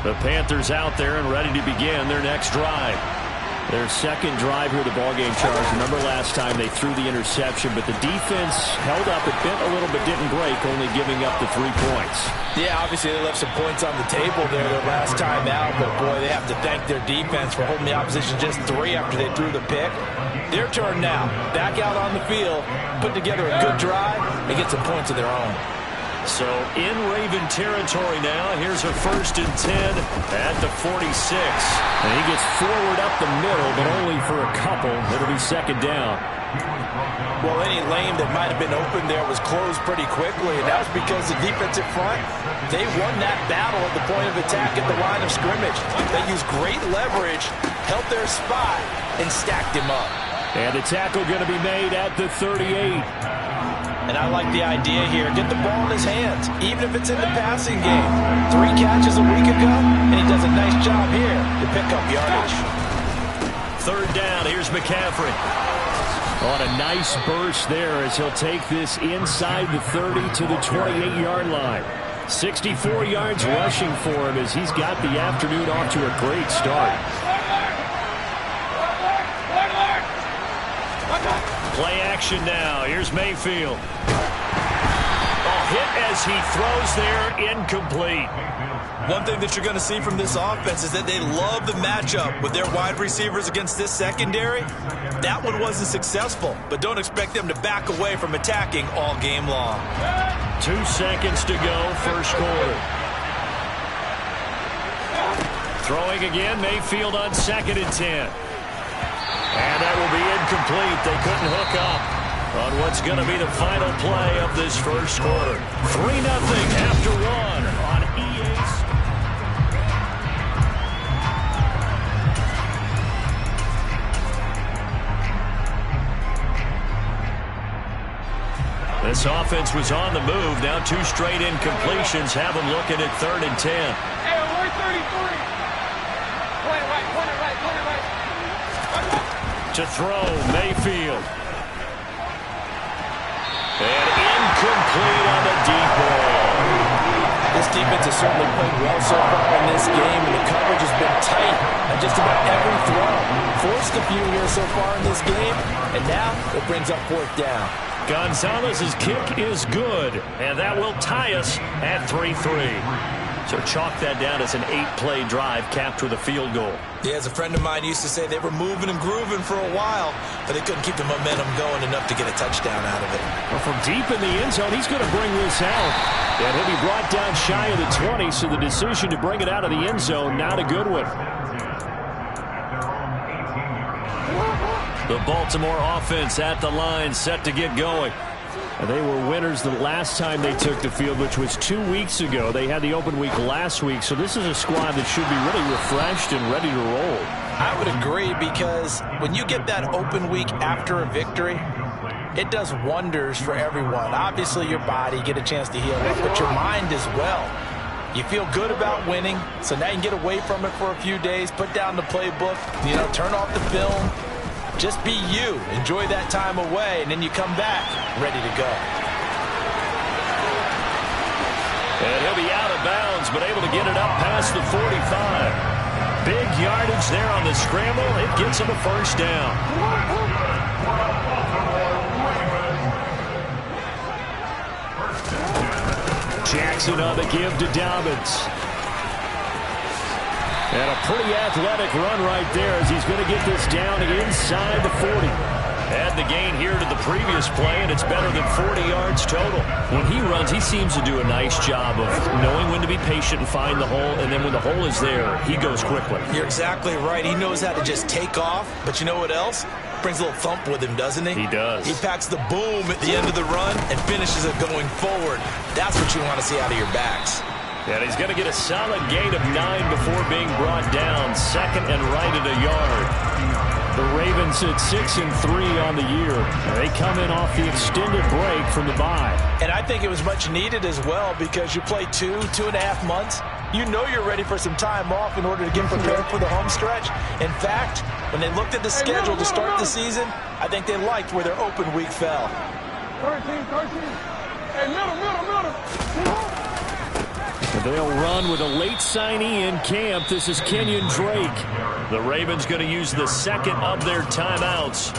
The Panthers out there and ready to begin their next drive. Their second drive here of the ballgame, Charles. Remember last time they threw the interception, but the defense held up. It bent a little but didn't break, only giving up the 3 points. Yeah, obviously they left some points on the table there their last time out, but boy, they have to thank their defense for holding the opposition just 3 after they threw the pick. Their turn now. Back out on the field, put together a good drive, and get some points of their own. So in Raven territory now. Here's a 1st and 10 at the 46. And he gets forward up the middle, but only for a couple. It'll be 2nd down. Well, any lane that might have been open there was closed pretty quickly, and that was because the defensive front, they won that battle at the point of attack at the line of scrimmage. They used great leverage, held their spot, and stacked him up. And the tackle going to be made at the 38. And I like the idea here. Get the ball in his hands, even if it's in the passing game. 3 catches a week ago, and he does a nice job here to pick up yardage. 3rd down, here's McCaffrey. On a nice burst there as he'll take this inside the 30 to the 28-yard line. 64 yards rushing for him as he's got the afternoon off to a great start. Play action now. Here's Mayfield. Hit as he throws there, incomplete. One thing that you're going to see from this offense is that they love the matchup with their wide receivers against this secondary. That one wasn't successful, but don't expect them to back away from attacking all game long. 2 seconds to go, 1st quarter. Throwing again, Mayfield on 2nd and 10. And that will be incomplete. They couldn't hook up on what's going to be the final play of this 1st quarter. 3-0 after 1 on EA. This offense was on the move. Now 2 straight incompletions have them looking at 3rd and 10. Hey, we're 33. To throw, Mayfield. And incomplete on the deep ball. This defense has certainly played well so far in this game, and the coverage has been tight on just about every throw. Forced a few here so far in this game, and now it brings up 4th down. Gonzalez's kick is good, and that will tie us at 3-3. So chalk that down as an 8-play drive capped with a field goal. Yeah, as a friend of mine used to say, they were moving and grooving for a while, but they couldn't keep the momentum going enough to get a touchdown out of it. Well, from deep in the end zone, he's going to bring this out. And he'll be brought down shy of the 20, so the decision to bring it out of the end zone, not a good one. The Baltimore offense at the line, set to get going. They were winners the last time they took the field, which was 2 weeks ago. They had the open week last week, so this is a squad that should be really refreshed and ready to roll. I would agree, because when you get that open week after a victory, it does wonders for everyone. Obviously, your body, get a chance to heal up, but your mind as well. You feel good about winning, so now you can get away from it for a few days, put down the playbook, turn off the film. Just be you. Enjoy that time away, and then you come back ready to go. And he'll be out of bounds, but able to get it up past the 45. Big yardage there on the scramble. It gets him a 1st down. Jackson on the give to Dobbins. And a pretty athletic run right there as he's going to get this down inside the 40. Add the gain here to the previous play, and it's better than 40 yards total. When he runs, he seems to do a nice job of knowing when to be patient and find the hole, and then when the hole is there, he goes quickly. You're exactly right. He knows how to just take off, but you know what else? Brings a little thump with him, doesn't he? He does. He packs the boom at the end of the run and finishes it going forward. That's what you want to see out of your backs. And he's going to get a solid gain of 9 before being brought down. 2nd and right at a yard. The Ravens at 6-3 on the year. They come in off the extended break from the bye. And I think it was much needed as well, because you play 2.5 months. You know you're ready for some time off in order to get prepared for the home stretch. In fact, when they looked at the schedule to start the season, I think they liked where their open week fell. 13. Hey, middle. They'll run with a late signee in camp. This is Kenyon Drake. The Ravens going to use the second of their timeouts.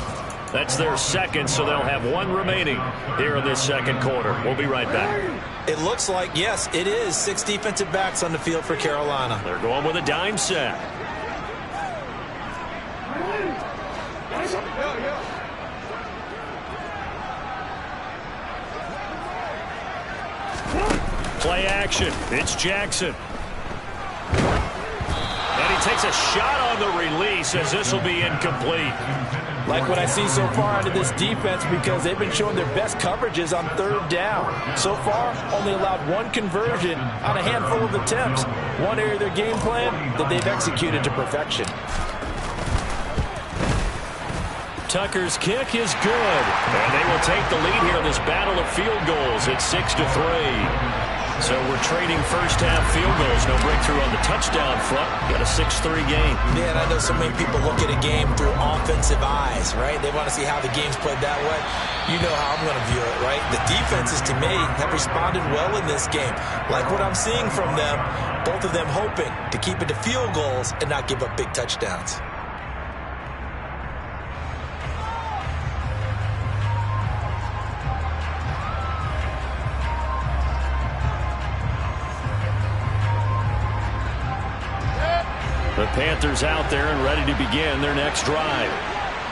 That's their second, so they'll have one remaining here in this second quarter. We'll be right back. It looks like, yes, it is 6 defensive backs on the field for Carolina. They're going with a dime set. Play action. It's Jackson. And he takes a shot on the release as this will be incomplete. Like what I see so far out of this defense, because they've been showing their best coverages on third down. So far, only allowed one conversion on a handful of attempts. One area of their game plan that they've executed to perfection. Tucker's kick is good. And they will take the lead here in this battle of field goals. It's 6-3. So we're trading first-half field goals. No breakthrough on the touchdown front. Got a 6-3 game. Yeah, and I know so many people look at a game through offensive eyes, right? They want to see how the game's played that way. You know how I'm going to view it, right? The defenses, to me, have responded well in this game. Like what I'm seeing from them, both of them hoping to keep it to field goals and not give up big touchdowns. The Panthers out there and ready to begin their next drive.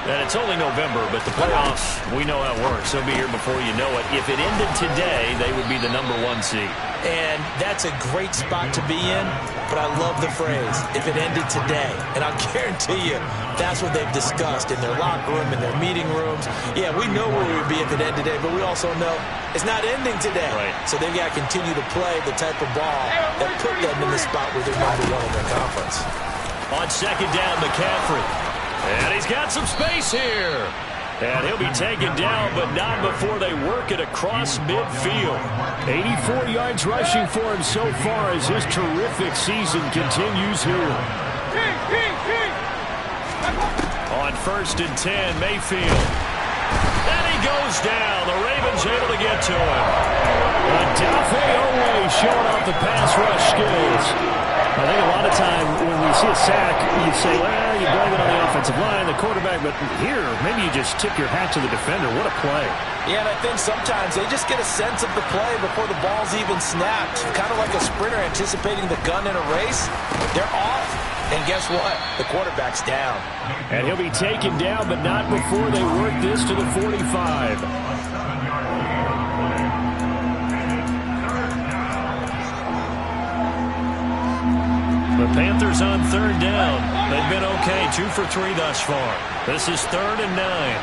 And it's only November, but the playoffs, we know how it works. They'll be here before you know it. If it ended today, they would be the #1 seed. And that's a great spot to be in, but I love the phrase, if it ended today. And I'll guarantee you, that's what they've discussed in their locker room, in their meeting rooms. Yeah, we know where we would be if it ended today, but we also know it's not ending today. Right. So they've got to continue to play the type of ball that put them in the spot where they're #1 in their conference. On second down, McCaffrey. And he's got some space here. And he'll be taken down, but not before they work it across midfield. 84 yards rushing for him so far as his terrific season continues here. On 1st and 10, Mayfield. And he goes down. The Ravens able to get to him. Adafe Owe showing off the pass rush skills. I think a lot of time when we see a sack, you say, well, you blame it on the offensive line, the quarterback, but here, maybe you just tip your hat to the defender. What a play. Yeah, and I think sometimes they just get a sense of the play before the ball's even snapped. Kind of like a sprinter anticipating the gun in a race. They're off, and guess what? The quarterback's down. And he'll be taken down, but not before they work this to the 45. The Panthers on third down. They've been okay, 2 for 3 thus far. This is 3rd and 9.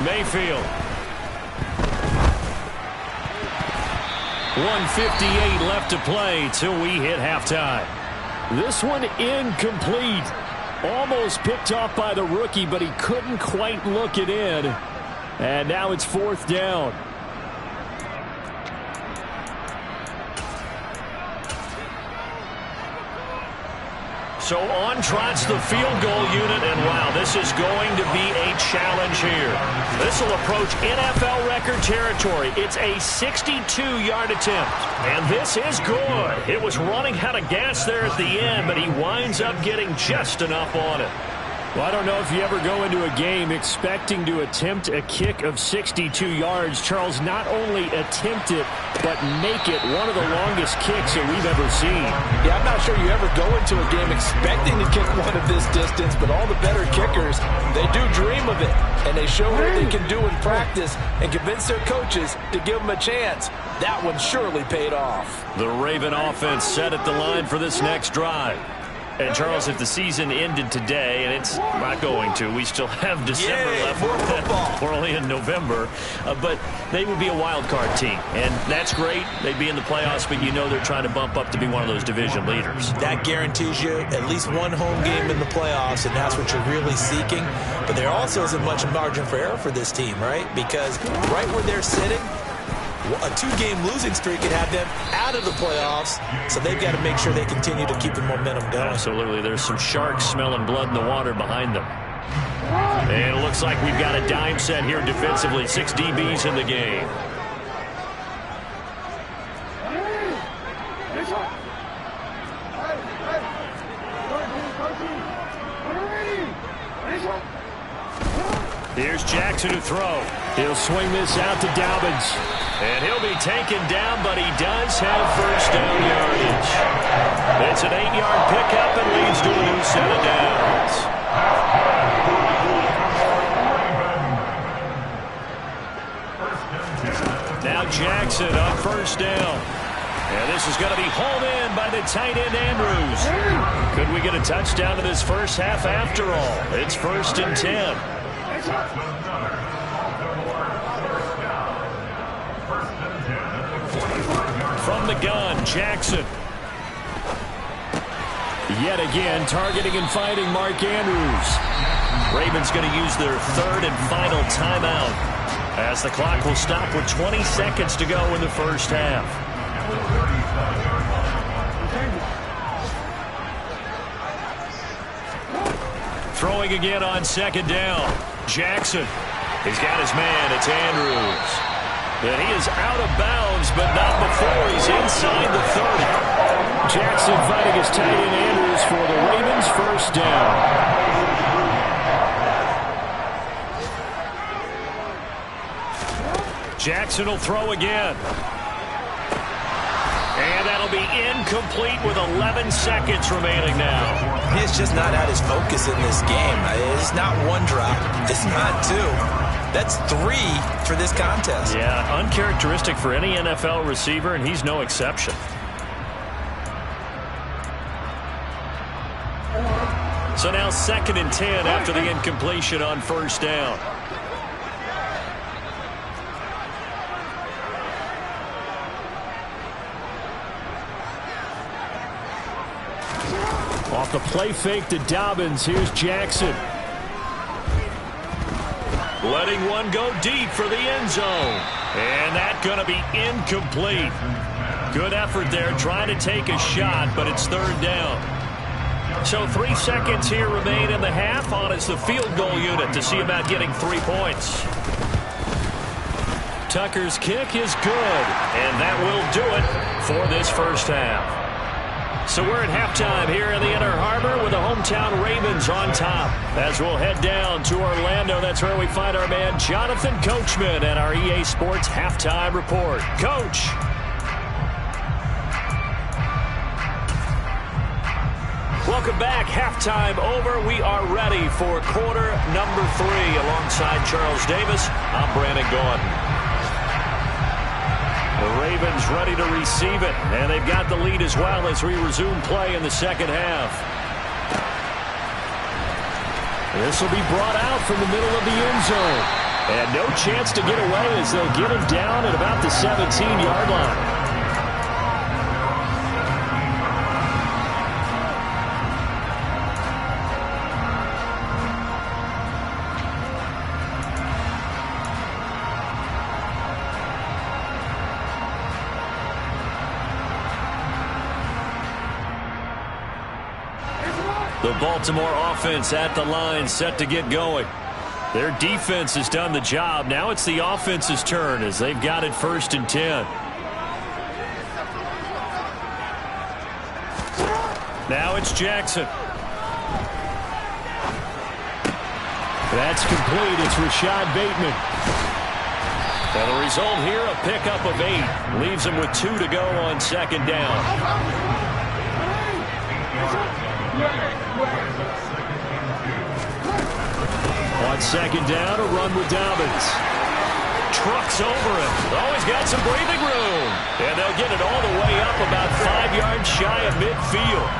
Mayfield. 1:58 left to play till we hit halftime. This one incomplete. Almost picked off by the rookie, but he couldn't quite look it in. And now it's 4th down. So on trots the field goal unit, and wow, this is going to be a challenge here. This will approach NFL record territory. It's a 62-yard attempt, and this is good. It was running out of gas there at the end, but he winds up getting just enough on it. Well, I don't know if you ever go into a game expecting to attempt a kick of 62 yards. Charles, not only attempt it, but make it one of the longest kicks that we've ever seen. Yeah, I'm not sure you ever go into a game expecting to kick one of this distance, but all the better kickers, they do dream of it. And they show what they can do in practice and convince their coaches to give them a chance. That one surely paid off. The Raven offense set at the line for this next drive. And, Charles, if the season ended today, and it's not going to, we still have December left. More football. We're only in November. But they would be a wild card team. And that's great. They'd be in the playoffs, but you know they're trying to bump up to be one of those division leaders. That guarantees you at least one home game in the playoffs, and that's what you're really seeking. But there also isn't much margin for error for this team, right? Because right where they're sitting, a 2-game losing streak could have them out of the playoffs, so they've got to make sure they continue to keep the momentum going. Absolutely. There's some sharks smelling blood in the water behind them. And it looks like we've got a dime set here defensively. 6 DBs in the game. Here's Jackson to throw. He'll swing this out to Dobbins. And he'll be taken down, but he does have first down yardage. It's an 8-yard pickup and leads to a new set of downs. Now Jackson on first down. And this is going to be hauled in by the tight end Andrews. Could we get a touchdown to this first half after all? It's 1st and 10. From the gun, Jackson. Yet again, targeting and fighting Mark Andrews. Ravens going to use their 3rd and final timeout as the clock will stop with 20 seconds to go in the first half. Throwing again on 2nd down. Jackson. He's got his man. It's Andrews. And he is out of bounds, but not before he's inside the 30. Jackson fighting his tight end Andrews for the Ravens' first down. Jackson will throw again. And that'll be incomplete with 11 seconds remaining now. He's just not at his focus in this game. It's not 1 drop. It's not 2. That's 3 for this contest. Yeah, uncharacteristic for any NFL receiver, and he's no exception. So now 2nd and 10 after the incompletion on first down. Off the play fake to Dobbins. Here's Jackson. Letting one go deep for the end zone. And that's going to be incomplete. Good effort there trying to take a shot, but it's 3rd down. So 3 seconds here remain in the half. On is the field goal unit to see about getting 3 points. Tucker's kick is good, and that will do it for this first half. So we're at halftime here in the Inner Harbor with the hometown Ravens on top. As we'll head down to Orlando, that's where we find our man Jonathan Coachman at our EA Sports Halftime Report. Coach. Welcome back. Halftime over. We are ready for quarter number 3. Alongside Charles Davis, I'm Brandon Gordon. The Ravens ready to receive it, and they've got the lead as well as we resume play in the second half. This will be brought out from the middle of the end zone. And no chance to get away as they'll get him down at about the 17-yard line. The Baltimore offense at the line, set to get going. Their defense has done the job. Now it's the offense's turn as they've got it 1st and 10. Now it's Jackson. That's complete. It's Rashad Bateman. And the result here, a pickup of 8. Leaves him with 2 to go on 2nd down. On 2nd down, a run with Dobbins. Trucks over him. Oh, he's got some breathing room. And they'll get it all the way up about 5 yards shy of midfield.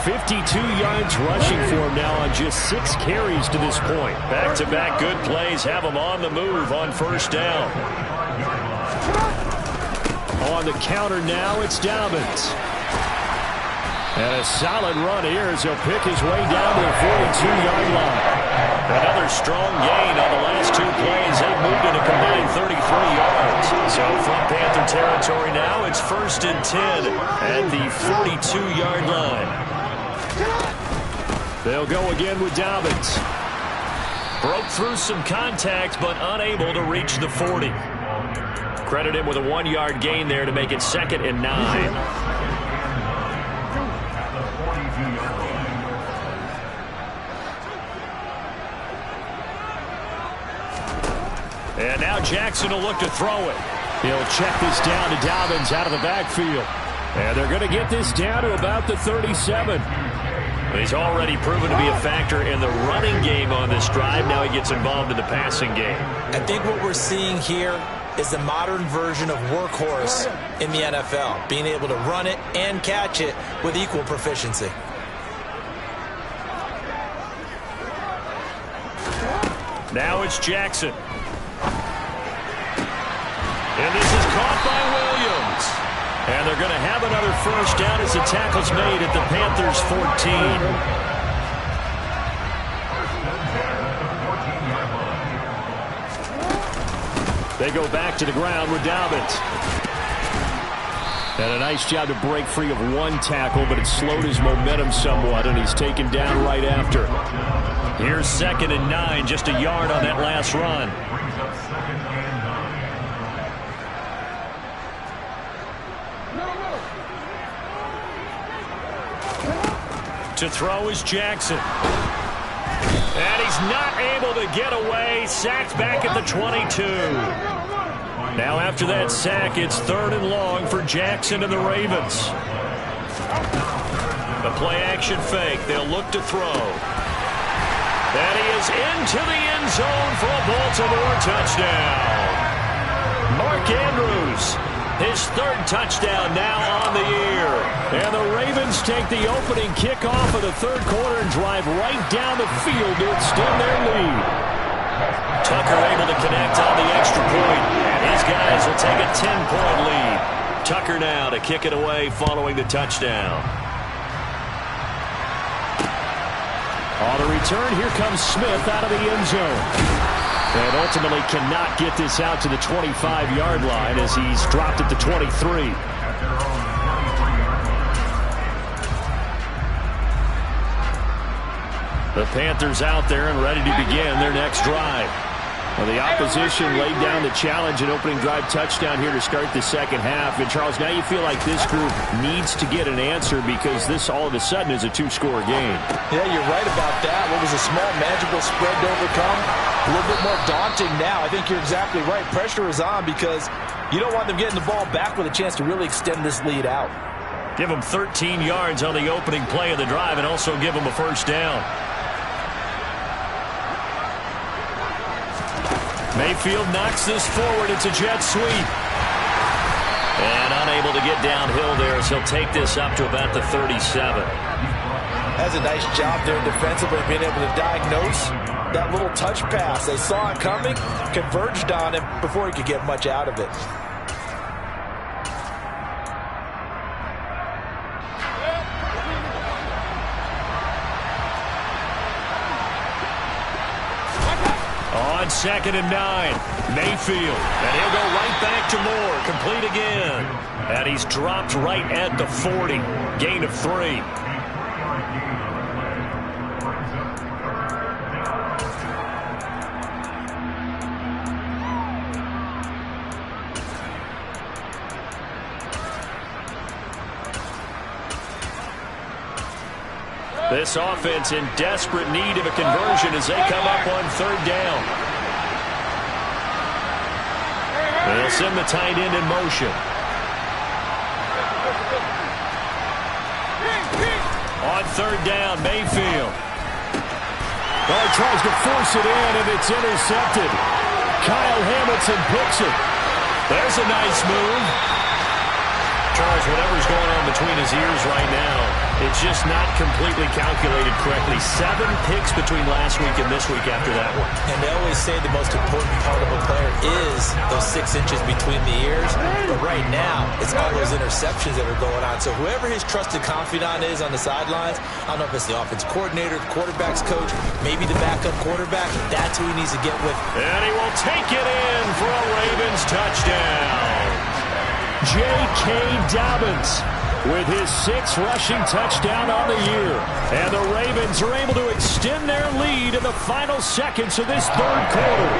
52 yards rushing for him now on just 6 carries to this point. Back-to-back good plays have him on the move on 1st down. On the counter now, it's Dobbins. And a solid run here as he'll pick his way down to the 42-yard line. Another strong gain on the last 2 plays. They've moved it a combined 33 yards. So from Panther territory now, it's 1st and 10 at the 42-yard line. They'll go again with Dobbins. Broke through some contact, but unable to reach the 40. Credit him with a 1-yard gain there to make it 2nd and 9. And now Jackson will look to throw it. He'll check this down to Dobbins out of the backfield. And they're going to get this down to about the 37. He's already proven to be a factor in the running game on this drive. Now he gets involved in the passing game. I think what we're seeing here is the modern version of workhorse in the NFL, being able to run it and catch it with equal proficiency. Now it's Jackson. And this is caught by Williams. And they're going to have another first down as the tackle's made at the Panthers' 14. They go back to the ground with Dobbins. And a nice job to break free of one tackle, but it slowed his momentum somewhat, and he's taken down right after. Here's 2nd and 9, just a yard on that last run. To throw is Jackson. And he's not able to get away. Sacked back at the 22. Now after that sack, it's 3rd and long for Jackson and the Ravens. The play-action fake. They'll look to throw. And he is into the end zone for a Baltimore touchdown. Mark Andrews, his 3rd touchdown now on the year. And the Ravens take the opening kickoff of the 3rd quarter and drive right down the field to extend their lead. Tucker able to connect on the extra point. And his guys will take a 10-point lead. Tucker now to kick it away following the touchdown. On the return, here comes Smith out of the end zone. And ultimately cannot get this out to the 25-yard line as he's dropped at the 23. The Panthers out there and ready to begin their next drive. Well, the opposition laid down the challenge and opening drive touchdown here to start the 2nd half. And, Charles, now you feel like this group needs to get an answer because this all of a sudden is a 2-score game. Yeah, you're right about that. What was a small, manageable spread to overcome, a little bit more daunting now. I think you're exactly right. Pressure is on because you don't want them getting the ball back with a chance to really extend this lead out. Give them 13 yards on the opening play of the drive and also give them a first down. Mayfield knocks this forward. It's a jet sweep. And unable to get downhill there as he'll take this up to about the 37. That's a nice job there defensively, being able to diagnose that little touch pass. They saw it coming, converged on him before he could get much out of it. On 2nd and 9, Mayfield. And he'll go right back to Moore. Complete again. And he's dropped right at the 40. Gain of 3. This offense in desperate need of a conversion as they come up on 3rd down. They'll send the tight end in motion. On 3rd down, Mayfield. Well, he tries to force it in, and it's intercepted. Kyle Hamilton picks it. There's a nice move. Charles, whatever's going on between his ears right now, it's just not completely calculated correctly. 7 picks between last week and this week after that one. And they always say the most important part of a player is those 6 inches between the ears. But right now, it's all those interceptions that are going on. So whoever his trusted confidant is on the sidelines, I don't know if it's the offense coordinator, the quarterback's coach, maybe the backup quarterback, that's who he needs to get with. And he will take it in for a Ravens touchdown. J.K. Dobbins with his 6th rushing touchdown on the year. And the Ravens are able to extend their lead in the final seconds of this third quarter.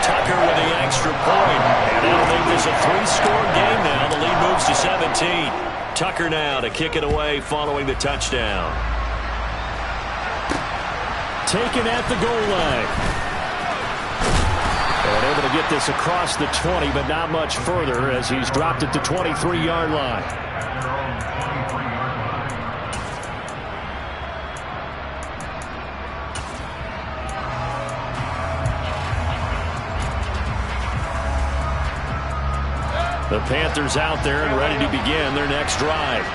Tucker with the extra point. And that'll make this a 3-score game now. The lead moves to 17. Tucker now to kick it away following the touchdown. Taken at the goal line. And able to get this across the 20, but not much further as he's dropped it to 23-yard line. The Panthers out there and ready to begin their next drive.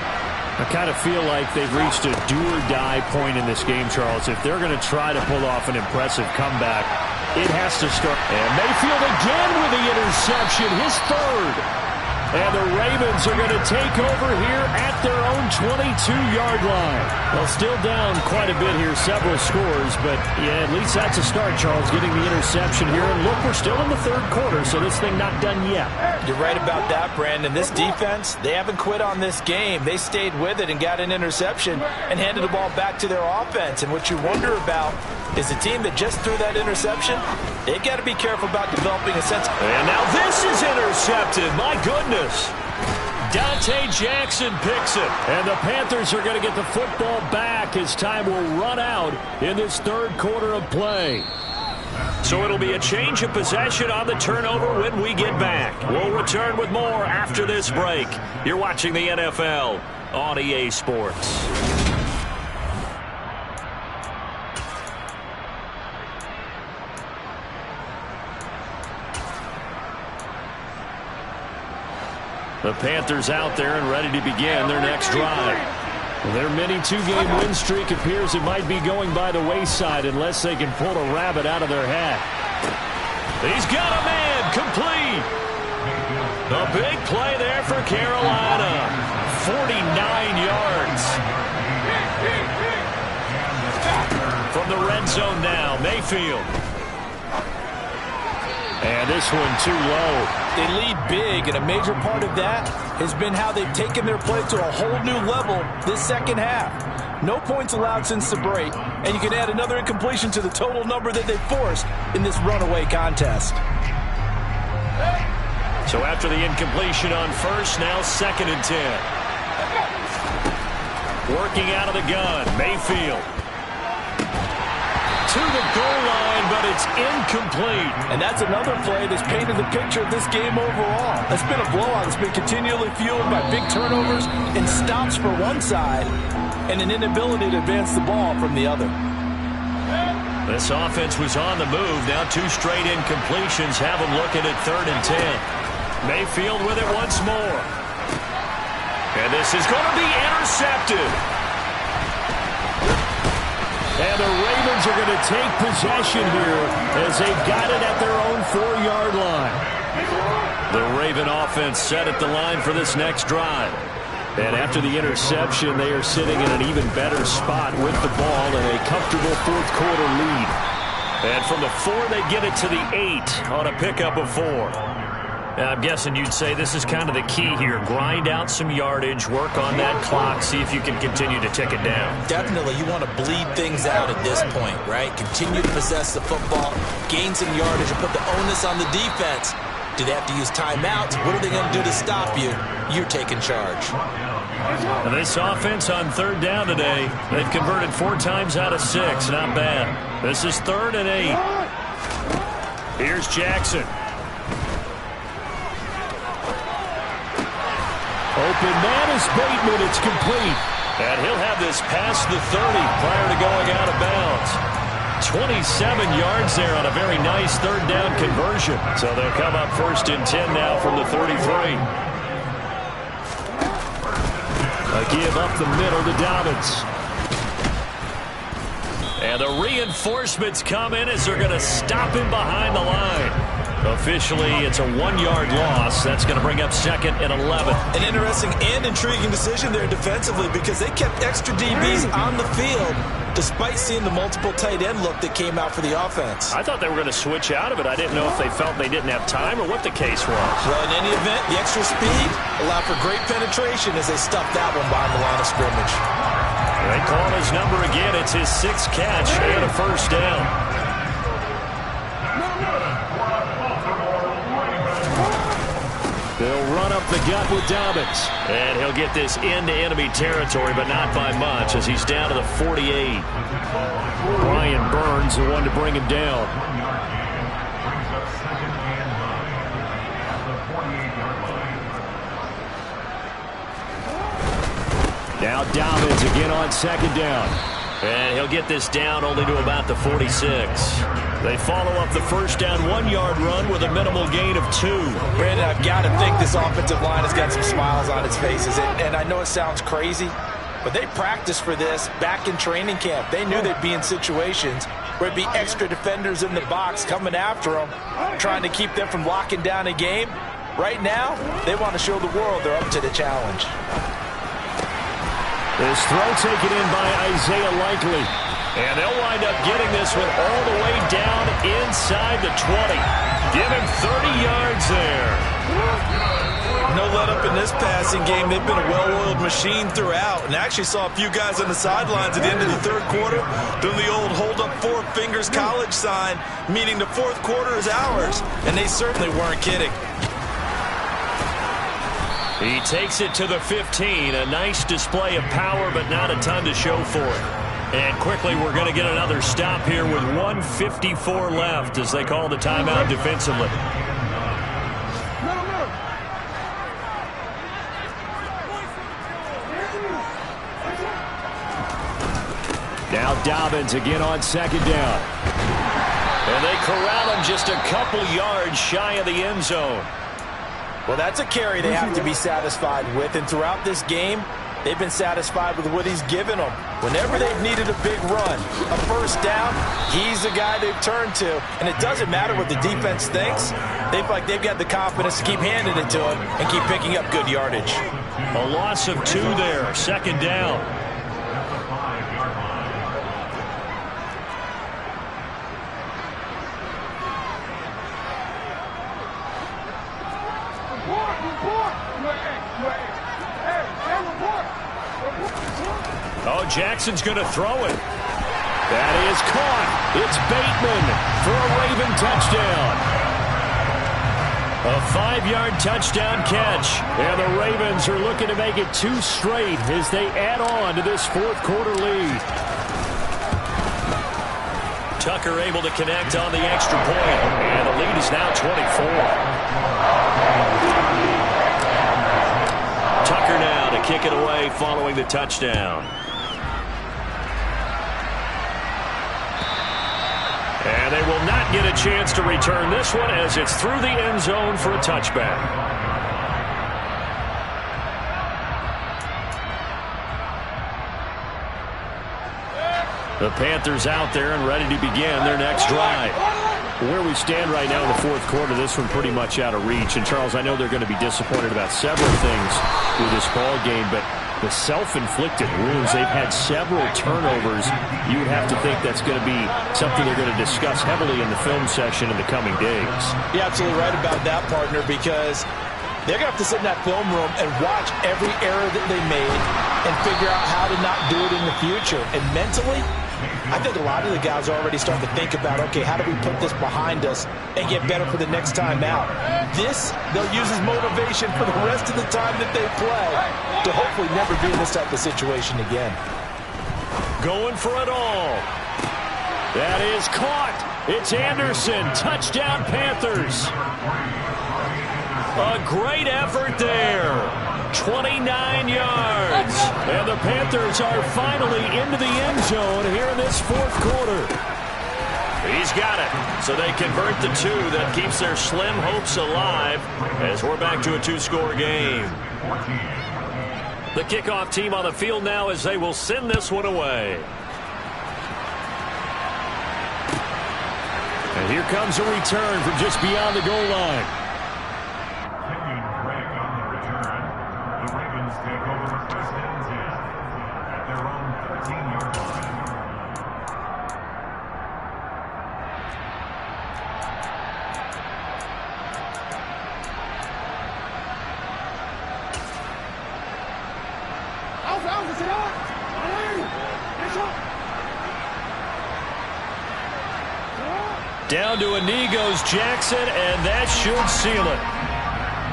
I kind of feel like they've reached a do-or-die point in this game, Charles. If they're going to try to pull off an impressive comeback, it has to start. And Mayfield again with the interception, his 3rd. And the Ravens are going to take over here at their own 22-yard line. Well, still down quite a bit here, several scores, but yeah, at least that's a start, Charles, getting the interception here. And look, we're still in the third quarter, so this thing not done yet. You're right about that, Brandon. This defense, they haven't quit on this game. They stayed with it and got an interception and handed the ball back to their offense. And what you wonder about is a team that just threw that interception, they've got to be careful about developing a sense. And now this is intercepted. My goodness. Dante Jackson picks it. And the Panthers are going to get the football back as time will run out in this third quarter of play. So it'll be a change of possession on the turnover when we get back. We'll return with more after this break. You're watching the NFL on EA Sports. The Panthers out there and ready to begin their next drive. Their mini 2-game win streak appears it might be going by the wayside unless they can pull a rabbit out of their hat. He's got a man complete. A big play there for Carolina. 49 yards. From the red zone now, Mayfield. And this one too low. They lead big, and a major part of that has been how they've taken their play to a whole new level this second half. No points allowed since the break, and you can add another incompletion to the total number that they forced in this runaway contest. So after the incompletion on first, now 2nd and 10. Working out of the gun, Mayfield. To the goal line, but it's incomplete. And that's another play that's painted the picture of this game overall. It's been a blowout. It's been continually fueled by big turnovers and stops for one side and an inability to advance the ball from the other. This offense was on the move. Now 2 straight incompletions have them looking at 3rd and 10. Mayfield with it once more. And this is going to be intercepted. And the Ravens are going to take possession here as they've got it at their own 4-yard line. The Raven offense set at the line for this next drive. And after the interception, they are sitting in an even better spot with the ball and a comfortable fourth quarter lead. And from the 4, they get it to the 8 on a pickup of 4. I'm guessing you'd say this is kind of the key here. Grind out some yardage, work on that clock, see if you can continue to tick it down. Definitely, you want to bleed things out at this point, right? Continue to possess the football, gain some yardage, and put the onus on the defense. Do they have to use timeouts? What are they going to do to stop you? You're taking charge. And this offense on 3rd down today, they've converted 4 times out of 6. Not bad. This is 3rd and 8. Here's Jackson. Open man is Bateman. It's complete. And he'll have this past the 30 prior to going out of bounds. 27 yards there on a very nice 3rd down conversion. So they'll come up 1st and 10 now from the 33. A give up the middle to Dobbins. And the reinforcements come in as they're going to stop him behind the line. A officially, it's a 1-yard loss. That's going to bring up 2nd and 11. An interesting and intriguing decision there defensively because they kept extra DBs on the field despite seeing the multiple tight end look that came out for the offense. I thought they were going to switch out of it. I didn't know if they felt they didn't have time or what the case was. Well, in any event, the extra speed allowed for great penetration as they stuffed that one behind the line of scrimmage. They call his number again. It's his 6th catch and a first down. They'll run up the gut with Dobbins. And he'll get this into enemy territory, but not by much as he's down to the 48. Brian Burns, the one to bring him down. Now Dobbins again on 2nd down. And he'll get this down only to about the 46. They follow up the first down 1-yard run with a minimal gain of 2. Brandon, I've got to think this offensive line has got some smiles on its faces. And I know it sounds crazy, but they practiced for this back in training camp. They knew they'd be in situations where it'd be extra defenders in the box coming after them, trying to keep them from locking down a game. Right now, they want to show the world they're up to the challenge. This throw taken in by Isaiah Likely. And they'll wind up getting this one all the way down inside the 20. Give him 30 yards there. No let up in this passing game. They've been a well-oiled machine throughout. And actually saw a few guys on the sidelines at the end of the 3rd quarter doing the old hold up 4 fingers college sign, meaning the 4th quarter is ours. And they certainly weren't kidding. He takes it to the 15. A nice display of power, but not a ton to show for it. And quickly, we're going to get another stop here with 1:54 left as they call the timeout defensively. Now Dobbins again on 2nd down. And they corral him just a couple yards shy of the end zone. Well, that's a carry they have to be satisfied with. And throughout this game, they've been satisfied with what he's given them. Whenever they've needed a big run, a first down, he's the guy they've turned to. And it doesn't matter what the defense thinks. They feel like they've got the confidence to keep handing it to him and keep picking up good yardage. A loss of 2 there, 2nd down. Oh, Jackson's going to throw it. That is caught. It's Bateman for a Raven touchdown. A 5-yard touchdown catch. And the Ravens are looking to make it 2 straight as they add on to this 4th quarter lead. Tucker able to connect on the extra point. And the lead is now 24. Tucker now to kick it away following the touchdown. And they will not get a chance to return this one as it's through the end zone for a touchback. The Panthers out there and ready to begin their next drive. Where we stand right now in the 4th quarter, this one pretty much out of reach. And, Charles, I know they're going to be disappointed about several things with this ball game, but the self-inflicted wounds, they've had several turnovers. You would have to think that's going to be something they're going to discuss heavily in the film session in the coming days. You're absolutely right about that, partner, because they're going to have to sit in that film room and watch every error that they made and figure out how to not do it in the future. And mentally, I think a lot of the guys are already starting to think about, okay, how do we put this behind us and get better for the next time out? This, they'll use as motivation for the rest of the time that they play to hopefully never be in this type of situation again. Going for it all. That is caught. It's Anderson. Touchdown, Panthers. A great effort there. 29 yards. And the Panthers are finally into the end zone here in this 4th quarter. He's got it. So they convert the 2. That keeps their slim hopes alive as we're back to a 2-score game. The kickoff team on the field now as they will send this one away. And And here comes a return from just beyond the goal line. Down to a knee goes Jackson, and that should seal it.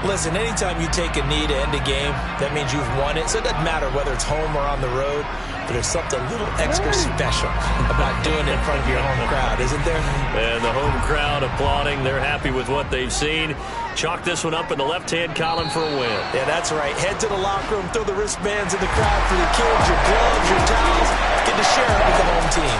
Listen, anytime you take a knee to end a game, that means you've won it. So it doesn't matter whether it's home or on the road, but there's something a little extra special about doing it in front of your home crowd, isn't there? And the home crowd applauding. They're happy with what they've seen. Chalk this one up in the left-hand column for a win. Yeah, that's right. Head to the locker room, throw the wristbands in the crowd for the kids, your gloves, your towels. Get to share it with the home team.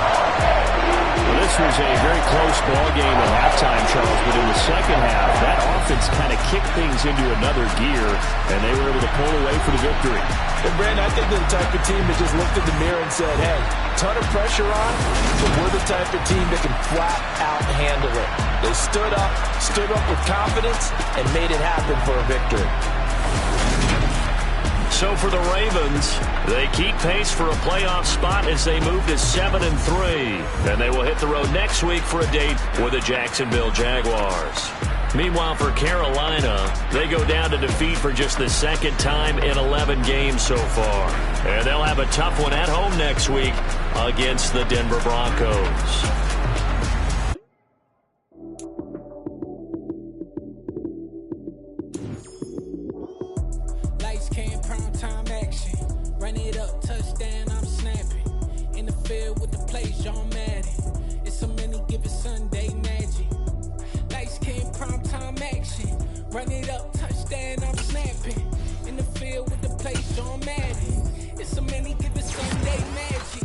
Well, this was a very close ball game at halftime, Charles, but in the second half, that offense kind of kicked things into another gear, and they were able to pull away for the victory. And, Brandon, I think they're the type of team that just looked in the mirror and said, hey, ton of pressure on, but we're the type of team that can flat out handle it. They stood up with confidence, and made it happen for a victory. So for the Ravens, they keep pace for a playoff spot as they move to 7-3. And they will hit the road next week for a date with the Jacksonville Jaguars. Meanwhile, for Carolina, they go down to defeat for just the second time in 11 games so far. And they'll have a tough one at home next week against the Denver Broncos. Run it up, touchdown, I'm snapping. In the field with the plays, John Madden. It's so many given Sunday magic. Lights came primetime action. Run it up, touchdown, I'm snapping. In the field with the plays, John Madden. It's so many given Sunday magic.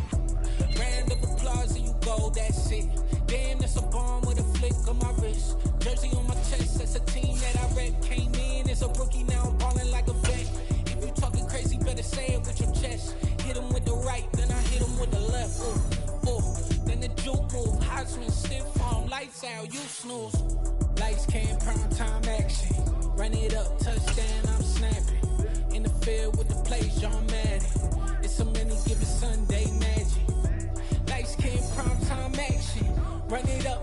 Round of applause and you go, that's it. Damn, that's a bomb with a flick on my wrist. Jersey on my chest, that's a team that I rep. Came in as a rookie, now I'm balling like a vet. If you talking crazy, better say it with your chest. Hit him with the right, then I hit him with the left. Then the juke move, Heisman stiff arm, lights out, you snooze. Lights came primetime action. Run it up, touchdown, I'm snapping. In the field with the plays, John Madden. It's so many given Sunday magic. Lights came primetime action. Run it up.